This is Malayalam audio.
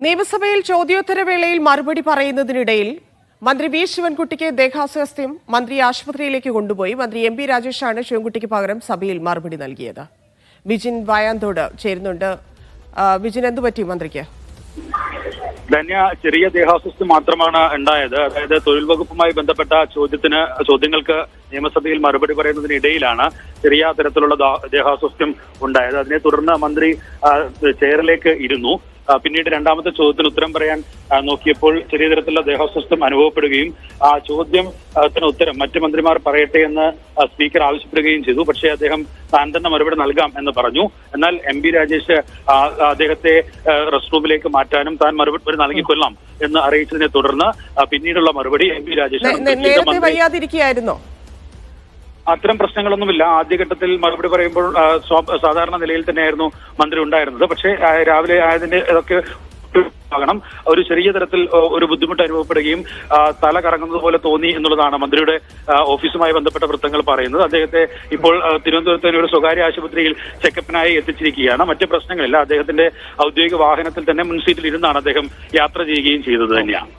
നിയമസഭയിൽ ചോദ്യോത്തരവേളയിൽ മറുപടി പറയുന്നതിനിടയിൽ മന്ത്രി വി ശിവൻകുട്ടിക്ക് ദേഹാസ്വാസ്ഥ്യം മന്ത്രി ആശുപത്രിയിലേക്ക് കൊണ്ടുപോയി. മന്ത്രി എം പി രാജേഷാണ് ശിവൻകുട്ടിക്ക് പകരം സഭയിൽ മറുപടി നൽകിയത്. വിജിൻ വായാന്തോട് ചേരുന്നുണ്ട്. വിജിൻ, എന്തുപറ്റി മന്ത്രിക്ക്? ധന്യ, ചെറിയ ദേഹാസ്വാസ്ഥ്യം മാത്രമാണ് ഉണ്ടായത്. അതായത് തൊഴിൽ വകുപ്പുമായി ബന്ധപ്പെട്ട ചോദ്യങ്ങൾക്ക് നിയമസഭയിൽ മറുപടി പറയുന്നതിനിടയിലാണ് ചെറിയ തരത്തിലുള്ള ദേഹാസ്വാസ്ഥ്യം ഉണ്ടായത്. അതിനെ തുടർന്ന് മന്ത്രി ചെയറിലേക്ക് ഇരുന്നു. പിന്നീട് രണ്ടാമത്തെ ചോദ്യത്തിന് ഉത്തരം പറയാൻ നോക്കിയപ്പോൾ ചെറിയ തരത്തിലുള്ള ദേഹാസ്വാസ്ഥ്യം അനുഭവപ്പെടുകയും ആ ചോദ്യത്തിന് ഉത്തരം മറ്റു മന്ത്രിമാർ പറയട്ടെ എന്ന് സ്പീക്കർ ആവശ്യപ്പെടുകയും ചെയ്തു. പക്ഷേ അദ്ദേഹം താൻ തന്നെ മറുപടി നൽകാം എന്ന് പറഞ്ഞു. എന്നാൽ എം പി രാജേഷ് അദ്ദേഹത്തെ റെസ്റ്റ് റൂമിലേക്ക് മാറ്റാനും താൻ മറുപടി നൽകിക്കൊള്ളാം എന്ന് അറിയിച്ചതിനെ തുടർന്ന് പിന്നീടുള്ള മറുപടി എം പി രാജേഷ് അത്തരം പ്രശ്നങ്ങളൊന്നുമില്ല. ആദ്യഘട്ടത്തിൽ മറുപടി പറയുമ്പോൾ സാധാരണ നിലയിൽ തന്നെയായിരുന്നു മന്ത്രി ഉണ്ടായിരുന്നത്. പക്ഷേ രാവിലെ ആയതിന്റെ ഇതൊക്കെ ആകണം ഒരു ചെറിയ തരത്തിൽ ഒരു ബുദ്ധിമുട്ട് അനുഭവപ്പെടുകയും തല കറങ്ങുന്നത് പോലെ തോന്നി എന്നുള്ളതാണ് മന്ത്രിയുടെ ഓഫീസുമായി ബന്ധപ്പെട്ട വൃത്തങ്ങൾ പറയുന്നത്. അദ്ദേഹത്തെ ഇപ്പോൾ തിരുവനന്തപുരത്തെ ഒരു സ്വകാര്യ ആശുപത്രിയിൽ ചെക്കപ്പിനായി എത്തിച്ചിരിക്കുകയാണ്. മറ്റ് പ്രശ്നങ്ങളില്ല. അദ്ദേഹത്തിന്റെ ഔദ്യോഗിക വാഹനത്തിൽ തന്നെ മുൻസീറ്റിൽ ഇരുന്നാണ് അദ്ദേഹം യാത്ര ചെയ്യുകയും ചെയ്തത് തന്നെയാണ്.